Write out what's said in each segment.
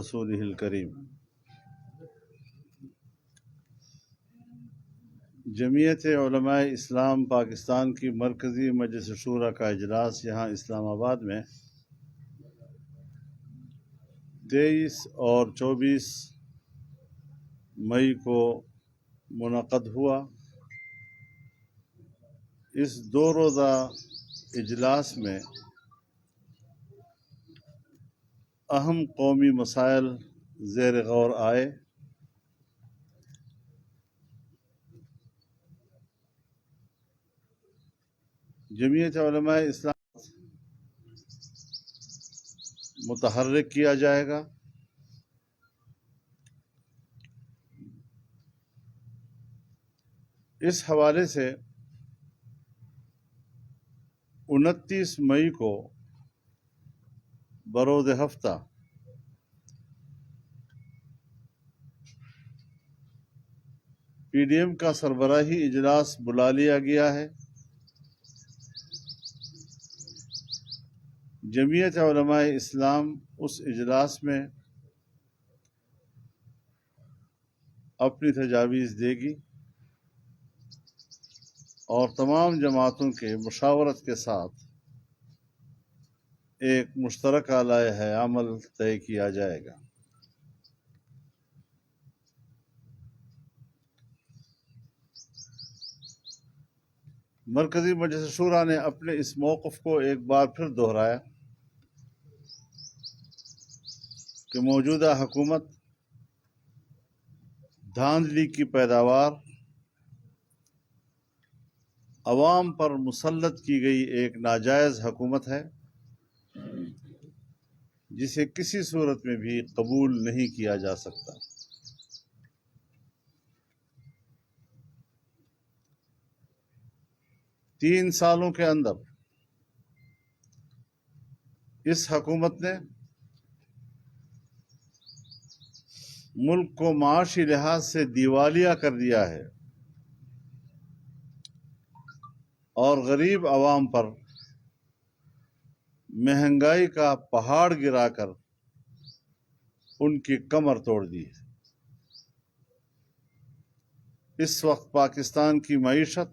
رسوله الکریم۔ جمعیت علماء اسلام پاکستان کی مرکزی مجلس شورا کا اجلاس یہاں اسلام آباد میں 23 اور 24 مئی کو منعقد ہوا۔ اس 2 روزہ اجلاس میں اہم قومی مسائل زیر غور آئے۔ جمعیت علماء اسلام متحرک کیا جائے گا۔ اس حوالے سے 29 مئی کو بروز ہفتہ پی ڈی ایم کا سربراہی اجلاس بلا لیا گیا ہے۔ جمعیت علماء اسلام اس اجلاس میں اپنی تجاویز دے گی اور تمام جماعتوں کے مشاورت کے ساتھ ایک مشترکہ لائحہ عمل طے کیا جائے گا۔ مرکزی مجلس شورا نے اپنے اس موقف کو ایک بار پھر دہرایا کہ موجودہ حکومت دھاندلی کی پیداوار، عوام پر مسلط کی گئی ایک ناجائز حکومت ہے جسے کسی صورت میں بھی قبول نہیں کیا جا سکتا۔ 3 سالوں کے اندر اس حکومت نے ملک کو معاشی لحاظ سے دیوالیہ کر دیا ہے اور غریب عوام پر مہنگائی کا پہاڑ گرا کر ان کی کمر توڑ دی ہے۔ اس وقت پاکستان کی معیشت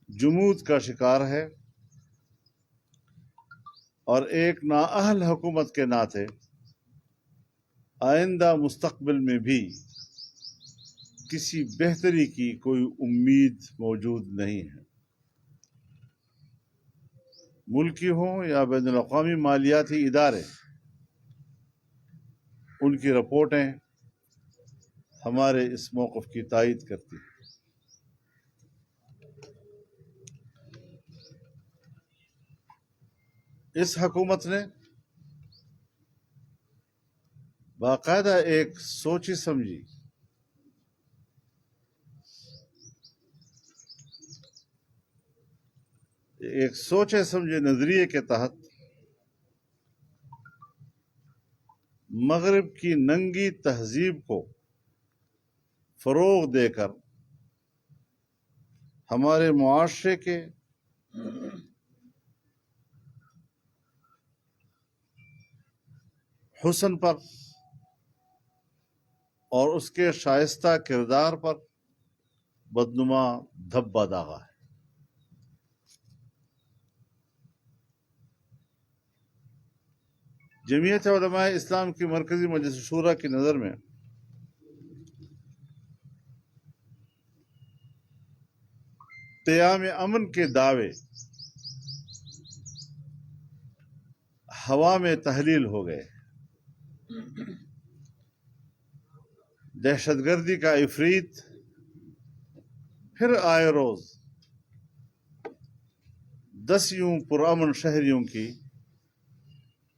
جمود کا شکار ہے اور ایک نااہل حکومت کے ناطے آئندہ مستقبل میں بھی کسی بہتری کی کوئی امید موجود نہیں ہے۔ ملکی ہوں یا بین الاقوامی مالیاتی ادارے، ان کی رپورٹیں ہمارے اس موقف کی تائید کرتی ہیں۔ اس حکومت نے باقاعدہ ایک سوچی سمجھی سوچے سمجھے نظریے کے تحت مغرب کی ننگی تہذیب کو فروغ دے کر ہمارے معاشرے کے حسن پر اور اس کے شائستہ کردار پر بدنما دھبا داغا ہے۔ جمعیت علماء اسلام کی مرکزی مجلس شورا کی نظر میں قیام امن کے دعوے ہوا میں تحلیل ہو گئے۔ دہشت گردی کا عفریت پھر آئے روز 10 یوں پرامن شہریوں کی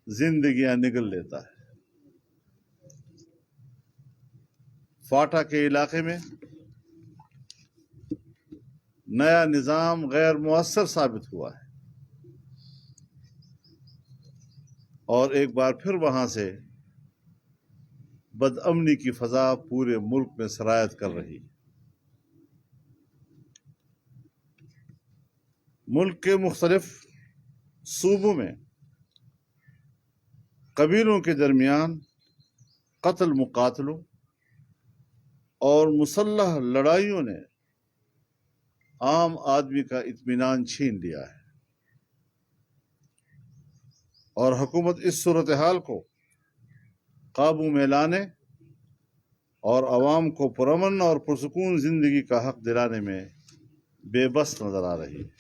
زندگیاں نگل لیتا ہے۔ فاٹا کے علاقے میں نیا نظام غیر مؤثر ثابت ہوا ہے اور ایک بار پھر وہاں سے بدامنی کی فضا پورے ملک میں سرایت کر رہی ہے۔ ملک کے مختلف صوبوں میں قبیلوں کے درمیان قتل مقاتلوں اور مسلح لڑائیوں نے عام آدمی کا اطمینان چھین لیا ہے، اور حکومت اس صورتحال کو قابو میں لانے اور عوام کو پرامن اور پرسکون زندگی کا حق دلانے میں بے بس نظر آ رہی ہے۔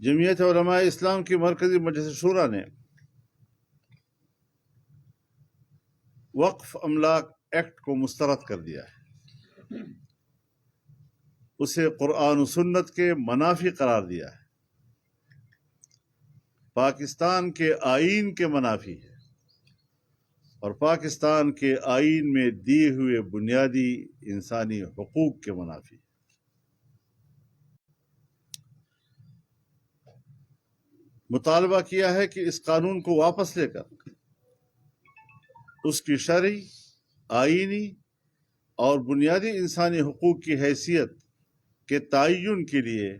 جمعیت علماء اسلام کی مرکزی مجلس شورا نے وقف املاک ایکٹ کو مسترد کر دیا ہے، اسے قرآن و سنت کے منافی قرار دیا ہے، پاکستان کے آئین کے منافی ہے، اور پاکستان کے آئین میں دیے ہوئے بنیادی انسانی حقوق کے منافی ہے۔ مطالبہ کیا ہے کہ اس قانون کو واپس لے کر اس کی شرعی، آئینی اور بنیادی انسانی حقوق کی حیثیت کے تعین کے لیے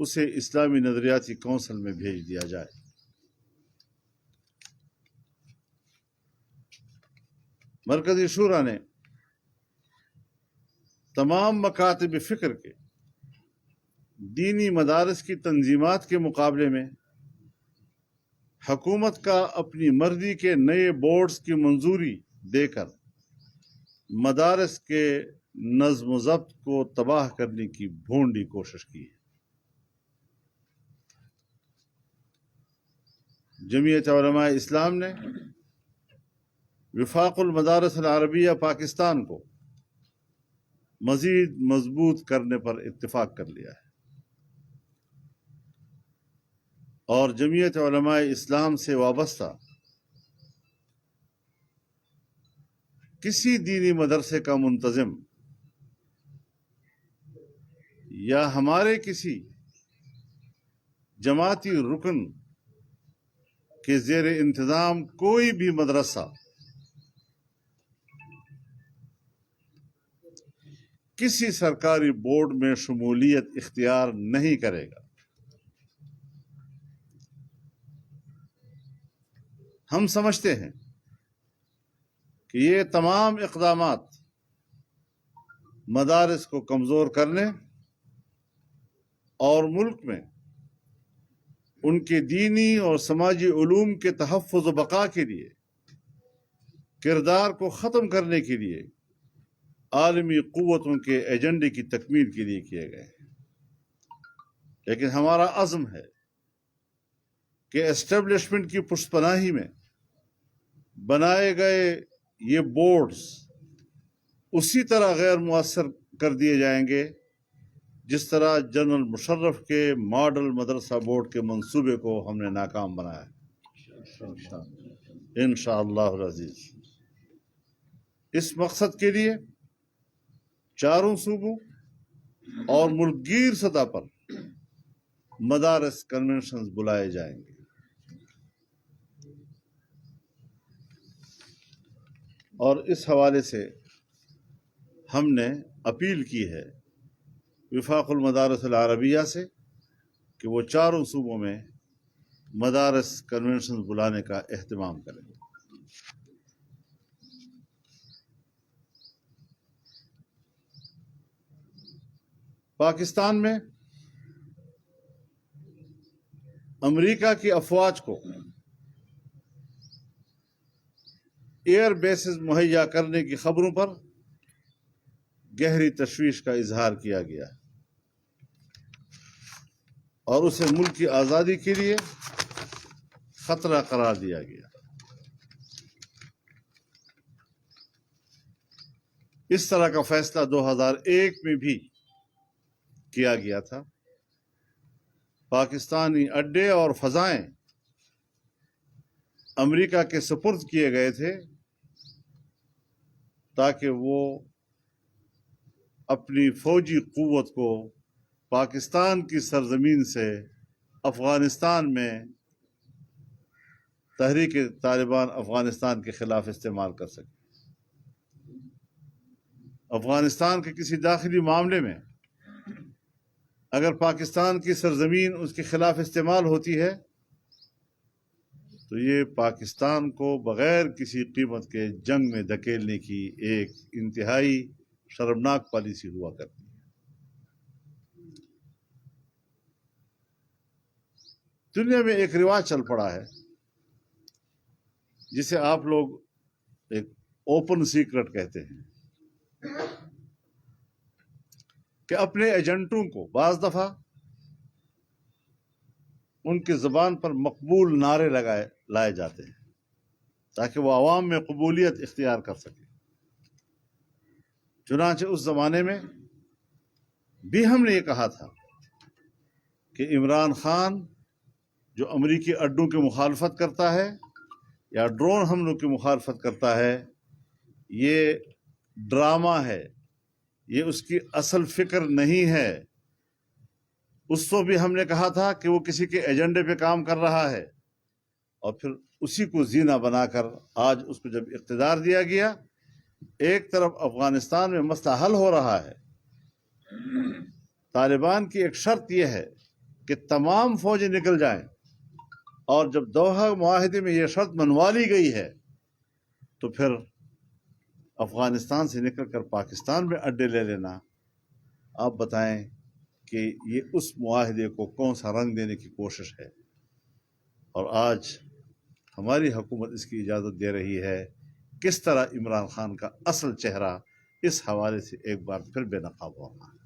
اسے اسلامی نظریاتی کونسل میں بھیج دیا جائے۔ مرکزی شورا نے تمام مکاتب فکر کے دینی مدارس کی تنظیمات کے مقابلے میں حکومت کا اپنی مرضی کے نئے بورڈز کی منظوری دے کر مدارس کے نظم و ضبط کو تباہ کرنے کی بھونڈی کوشش کی ہے۔ جمعیت علماء اسلام نے وفاق المدارس العربیہ پاکستان کو مزید مضبوط کرنے پر اتفاق کر لیا ہے، اور جمعیت علماء اسلام سے وابستہ کسی دینی مدرسے کا منتظم یا ہمارے کسی جماعتی رکن کے زیر انتظام کوئی بھی مدرسہ کسی سرکاری بورڈ میں شمولیت اختیار نہیں کرے گا۔ ہم سمجھتے ہیں کہ یہ تمام اقدامات مدارس کو کمزور کرنے اور ملک میں ان کے دینی اور سماجی علوم کے تحفظ و بقا کے لیے کردار کو ختم کرنے کے لیے عالمی قوتوں کے ایجنڈے کی تکمیل کے لیے کیے گئے ہیں، لیکن ہمارا عزم ہے کہ اسٹیبلشمنٹ کی پشت پناہی میں بنائے گئے یہ بورڈز اسی طرح غیر مؤثر کر دیے جائیں گے جس طرح جنرل مشرف کے ماڈل مدرسہ بورڈ کے منصوبے کو ہم نے ناکام بنایا ہے انشاءاللہ العزیز۔ اس مقصد کے لیے چاروں صوبوں اور ملک گیر سطح پر مدارس کنونشنز بلائے جائیں گے، اور اس حوالے سے ہم نے اپیل کی ہے وفاق المدارس العربیہ سے کہ وہ چاروں صوبوں میں مدارس کنونشن بلانے کا اہتمام کریں۔ پاکستان میں امریکہ کی افواج کو ایئر بیسز مہیا کرنے کی خبروں پر گہری تشویش کا اظہار کیا گیا اور اسے ملک کی آزادی کے لیے خطرہ قرار دیا گیا۔ اس طرح کا فیصلہ 2001 میں بھی کیا گیا تھا۔ پاکستانی اڈے اور فضائیں امریکہ کے سپرد کیے گئے تھے تاکہ وہ اپنی فوجی قوت کو پاکستان کی سرزمین سے افغانستان میں تحریک طالبان افغانستان کے خلاف استعمال کر سکے۔ افغانستان کے کسی داخلی معاملے میں اگر پاکستان کی سرزمین اس کے خلاف استعمال ہوتی ہے تو یہ پاکستان کو بغیر کسی قیمت کے جنگ میں دھکیلنے کی ایک انتہائی شرمناک پالیسی ہوا کرتی ہے۔ دنیا میں ایک رواج چل پڑا ہے جسے آپ لوگ ایک اوپن سیکرٹ کہتے ہیں کہ اپنے ایجنٹوں کو بعض دفعہ ان کی زبان پر مقبول نعرے لائے جاتے ہیں تاکہ وہ عوام میں قبولیت اختیار کر سکے۔ چنانچہ اس زمانے میں بھی ہم نے یہ کہا تھا کہ عمران خان جو امریکی اڈوں کی مخالفت کرتا ہے یا ڈرون حملوں کی مخالفت کرتا ہے یہ ڈرامہ ہے، یہ اس کی اصل فکر نہیں ہے۔ اس کو بھی ہم نے کہا تھا کہ وہ کسی کے ایجنڈے پہ کام کر رہا ہے، اور پھر اسی کو زینہ بنا کر آج اس کو جب اقتدار دیا گیا، ایک طرف افغانستان میں مسئلہ حل ہو رہا ہے، طالبان کی ایک شرط یہ ہے کہ تمام فوجیں نکل جائیں، اور جب دوحہ معاہدے میں یہ شرط منوا لی گئی ہے تو پھر افغانستان سے نکل کر پاکستان میں اڈے لے لینا، آپ بتائیں کہ یہ اس معاہدے کو کون سا رنگ دینے کی کوشش ہے؟ اور آج ہماری حکومت اس کی اجازت دے رہی ہے۔ کس طرح عمران خان کا اصل چہرہ اس حوالے سے ایک بار پھر بے نقاب ہو رہا ہے۔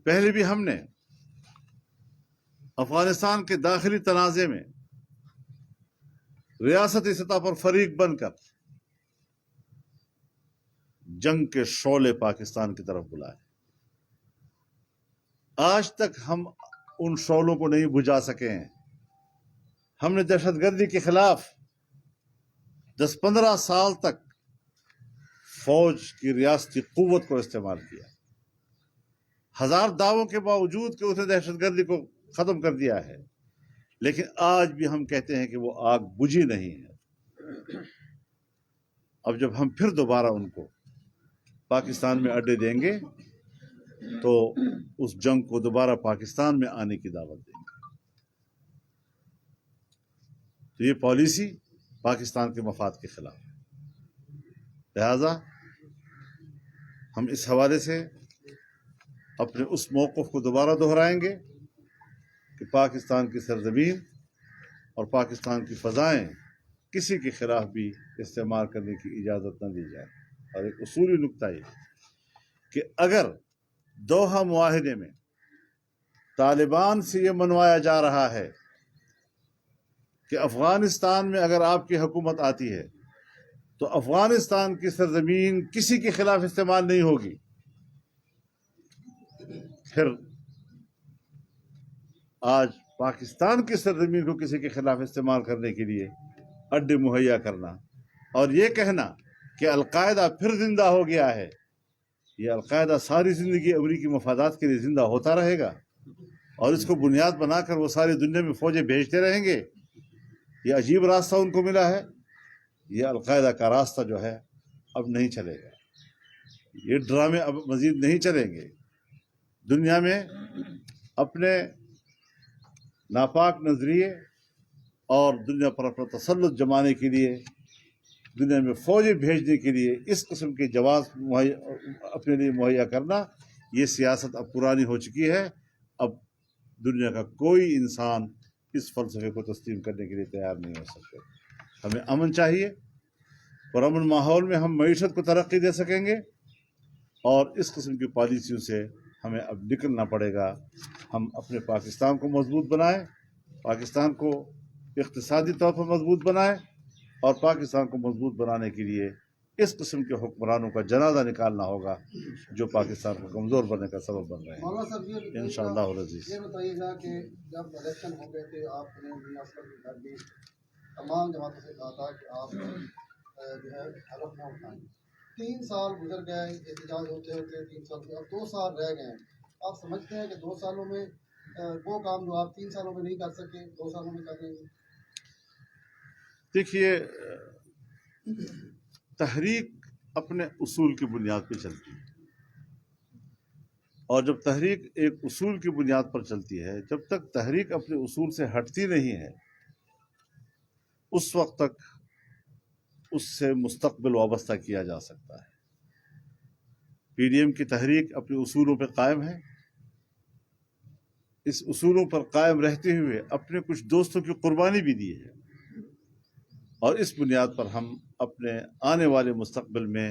پہلے بھی ہم نے افغانستان کے داخلی تنازع میں ریاستی سطح پر فریق بن کر جنگ کے شعلے پاکستان کی طرف بلائے۔ آج تک ہم ان شعلوں کو نہیں بجھا سکے ہیں۔ ہم نے دہشت گردی کے خلاف 10-15 سال تک فوج کی ریاستی قوت کو استعمال کیا، ہزار دعووں کے باوجود کہ اس نے دہشت گردی کو ختم کر دیا ہے، لیکن آج بھی ہم کہتے ہیں کہ وہ آگ بجھی نہیں ہے۔ اب جب ہم پھر دوبارہ ان کو پاکستان میں اڈے دیں گے تو اس جنگ کو دوبارہ پاکستان میں آنے کی دعوت دیں گے۔ تو یہ پالیسی پاکستان کے مفاد کے خلاف ہے۔ لہذا ہم اس حوالے سے اپنے اس موقف کو دوبارہ دہرائیں گے کہ پاکستان کی سرزمین اور پاکستان کی فضائیں کسی کے خلاف بھی استعمال کرنے کی اجازت نہ دی جائے۔ اور ایک اصولی نکتہ یہ کہ اگر دوحہ معاہدے میں طالبان سے یہ منوایا جا رہا ہے کہ افغانستان میں اگر آپ کی حکومت آتی ہے تو افغانستان کی سرزمین کسی کے خلاف استعمال نہیں ہوگی، پھر آج پاکستان کی سرزمین کو کسی کے خلاف استعمال کرنے کے لیے اڈے مہیا کرنا اور یہ کہنا کہ القاعدہ پھر زندہ ہو گیا ہے، یہ القاعدہ ساری زندگی امریکی مفادات کے لیے زندہ ہوتا رہے گا اور اس کو بنیاد بنا کر وہ ساری دنیا میں فوجیں بھیجتے رہیں گے۔ یہ عجیب راستہ ان کو ملا ہے۔ یہ القاعدہ کا راستہ جو ہے اب نہیں چلے گا، یہ ڈرامے اب مزید نہیں چلیں گے۔ دنیا میں اپنے ناپاک نظریے اور دنیا پر اپنا تسلط جمانے کے لیے، دنیا میں فوجیں بھیجنے کے لیے اس قسم کے جواز اپنے لیے مہیا کرنا، یہ سیاست اب پرانی ہو چکی ہے۔ اب دنیا کا کوئی انسان اس فلسفے کو تسلیم کرنے کے لیے تیار نہیں ہو سکتے۔ ہمیں امن چاہیے، اور امن ماحول میں ہم معیشت کو ترقی دے سکیں گے، اور اس قسم کی پالیسیوں سے ہمیں اب نکلنا پڑے گا۔ ہم اپنے پاکستان کو مضبوط بنائیں، پاکستان کو اقتصادی طور پر مضبوط بنائیں، اور پاکستان کو مضبوط بنانے کے لیے اس قسم کے حکمرانوں کا جنازہ نکالنا ہوگا جو پاکستان کو کمزور بننے کا سبب بن رہے ہیں۔ انشاءاللہ العزیز یہ بتائیے گا کہ جب الیکشن ہو گئے تھے آپ نے بھی اصغر کے گھر بھی تمام جماعتوں سے کہا تھا کہ آپ جو ہے حلف نہ اٹھائیں۔ 3 سال گزر گئے احتجاج ہوتے ہوتے، 3 سال اب 2 سال رہ گئے ہیں۔ آپ سمجھتے ہیں کہ 2 سالوں میں وہ کام جو آپ 3 سالوں میں نہیں کر سکے 2 سالوں میں کر دیں گے؟ دیکھیے، تحریک اپنے اصول کی بنیاد پہ چلتی ہے، اور جب تحریک ایک اصول کی بنیاد پر چلتی ہے، جب تک تحریک اپنے اصول سے ہٹتی نہیں ہے اس وقت تک اس سے مستقبل وابستہ کیا جا سکتا ہے۔ پی ڈی ایم کی تحریک اپنے اصولوں پہ قائم ہے، اس اصولوں پر قائم رہتے ہوئے اپنے کچھ دوستوں کی قربانی بھی دی ہے، اور اس بنیاد پر ہم اپنے آنے والے مستقبل میں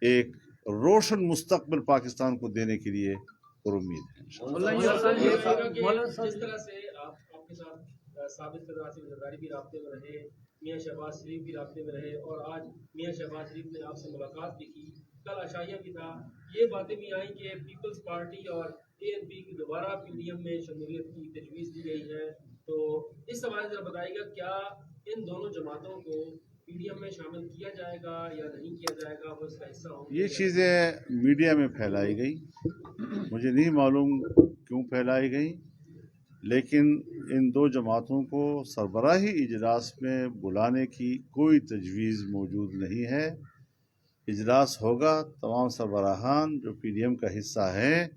ایک روشن مستقبل پاکستان کو دینے کے لیے پرامید ہیں۔ جس طرح سے آپ کے ساتھ سابق صدر آصف زرداری بھی رابطے میں رہے، میاں شہباز شریف بھی رابطے میں رہے، اور آج میاں شہباز شریف نے آپ سے ملاقات بھی کی، کل عشائیہ بھی تھا، یہ باتیں بھی آئیں کہ پیپلز پارٹی اور اے این پی کی دوبارہ پی ڈی ایم میں شمولیت کی تجویز دی گئی ہے، تو اس حوالے سے بتائیے گا کیا ان دونوں جماعتوں کو پی ڈی ایم میں شامل کیا جائے گا یا نہیں کیا جائے گا، وہ اس کا حصہ ہوں گے؟ یہ چیزیں میڈیا میں پھیلائی گئی، مجھے نہیں معلوم کیوں پھیلائی گئی، لیکن ان دو جماعتوں کو سربراہی اجلاس میں بلانے کی کوئی تجویز موجود نہیں ہے۔ اجلاس ہوگا، تمام سربراہان جو پی ڈی ایم کا حصہ ہیں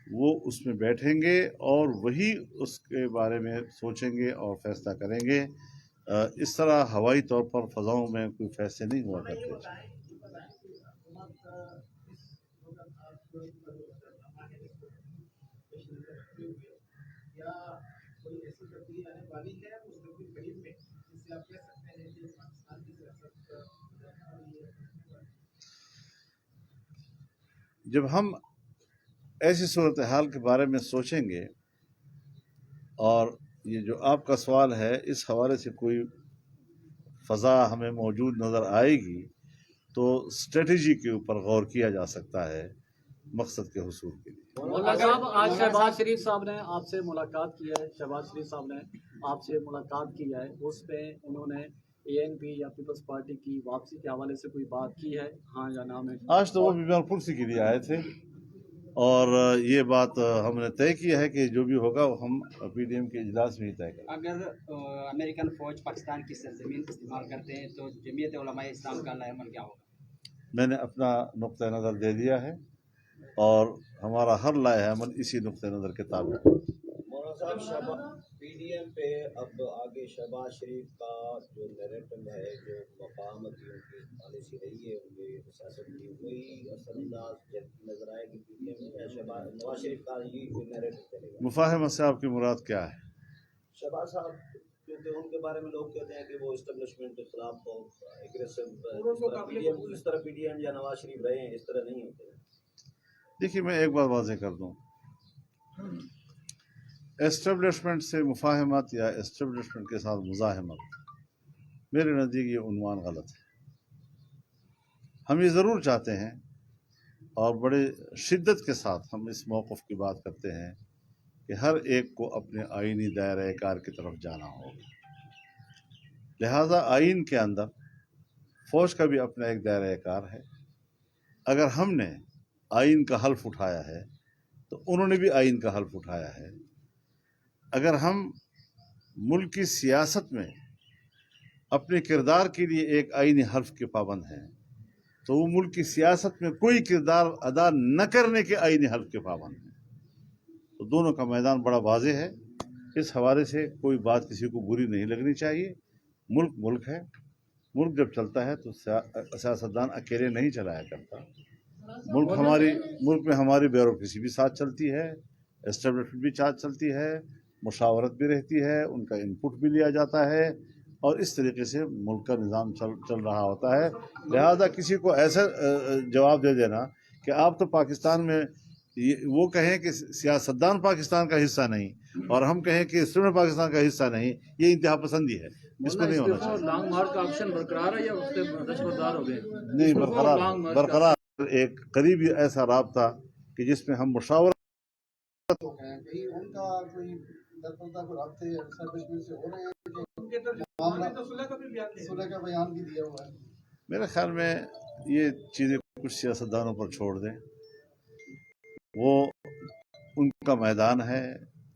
وہ اس میں بیٹھیں گے اور وہی اس کے بارے میں سوچیں گے اور فیصلہ کریں گے۔ اس طرح ہوائی طور پر فضاؤں میں کوئی فیصلے نہیں ہوا کرتے۔ جب ہم ایسی صورتحال کے بارے میں سوچیں گے، اور یہ جو آپ کا سوال ہے اس حوالے سے کوئی فضا ہمیں موجود نظر آئے گی تو اسٹریٹجی کے اوپر غور کیا جا سکتا ہے مقصد کے حصول کے لیے۔ مولانا صاحب، آج شہباز شریف صاحب نے آپ سے ملاقات کی ہے، شہباز شریف صاحب نے آپ سے ملاقات کی ہے، اس پہ انہوں نے اے این پی یا پیپلز پارٹی کی واپسی کے حوالے سے کوئی بات کی ہے، ہاں یا نہ میں؟ آج تو وہ بیمار کرسی کے لیے آئے تھے، اور یہ بات ہم نے طے کیا ہے کہ جو بھی ہوگا وہ ہم پی ڈی ایم کے اجلاس میں ہی طے کریں گے۔ اگر امریکن فوج پاکستان کی سرزمین استعمال کرتے ہیں تو جمعیت علماء اسلام کا عمل عمل کیا ہوگا؟ میں نے اپنا نقطۂ نظر دے دیا ہے اور ہمارا ہر لائحہ عمل اسی نقطۂ نظر کے تابع ہے۔ مولانا صاحب، پی ڈی ایم پہ اب آگے شہباز شریف کا جو نیریٹو ہے، جو مقامتی ان کی پالیسی رہی ہے، ان کی سیاست کی، وہی اثر انداز نظر آئے کہ پی ڈی ایم میں شہباز نواز شریف کا یہ نیریٹو چلے گا؟ مفاہمت سے آپ کی مراد کیا ہے؟ شہباز صاحب، کیونکہ ان کے بارے میں لوگ کہتے ہیں کہ وہ اسٹیبلشمنٹ کے خلاف اگریسو، جس طرح پی ڈی ایم یا نواز شریف رہے ہیں اس طرح نہیں ہوتے۔ دیکھیے، میں ایک بات واضح کر دوں، اسٹیبلشمنٹ سے مفاہمت یا اسٹیبلشمنٹ کے ساتھ مزاحمت میرے نزدیک یہ عنوان غلط ہے۔ ہم یہ ضرور چاہتے ہیں اور بڑے شدت کے ساتھ ہم اس موقف کی بات کرتے ہیں کہ ہر ایک کو اپنے آئینی دائرۂ کار کی طرف جانا ہوگا، لہذا آئین کے اندر فوج کا بھی اپنا ایک دائرۂ کار ہے۔ اگر ہم نے آئین کا حلف اٹھایا ہے تو انہوں نے بھی آئین کا حلف اٹھایا ہے۔ اگر ہم ملک کی سیاست میں اپنے کردار کے لیے ایک آئینی حلف کے پابند ہیں تو وہ ملک کی سیاست میں کوئی کردار ادا نہ کرنے کے آئینی حلف کے پابند ہیں۔ تو دونوں کا میدان بڑا واضح ہے، اس حوالے سے کوئی بات کسی کو بری نہیں لگنی چاہیے۔ ملک ملک ہے، ملک جب چلتا ہے تو سیاستدان اکیلے نہیں چلایا کرتا۔ ملک میں ہماری بیوروکریسی بھی ساتھ چلتی ہے، اسٹیبلشمنٹ بھی ساتھ چلتی ہے، مشاورت بھی رہتی ہے، ان کا انپٹ بھی لیا جاتا ہے، اور اس طریقے سے ملک کا نظام چل رہا ہوتا ہے۔ لہذا کسی کو ایسا جواب دے دینا کہ آپ تو پاکستان میں، وہ کہیں کہ سیاستدان پاکستان کا حصہ نہیں اور ہم کہیں کہ اسٹیبلشمنٹ پاکستان کا حصہ نہیں، یہ انتہا پسندی ہے، اس کو نہیں ہونا چاہیے۔ لانگ مارچ کا آپشن برقرار ہے یا اس سے دستبردار ہو گئے؟ نہیں، برقرار ایک قریبی ایسا رابطہ کہ جس میں ہم مشاورت ہو گئے ہیں، کہیں ان کا کوئی درپردہ کو رابطے اسٹیبلشمنٹ سے ہو رہے ہیں کہ صلح کا بیان بھی دیا ہوا ہے؟ میرے خیال میں یہ چیزیں کچھ سیاستدانوں پر چھوڑ دیں، وہ ان کا میدان ہے،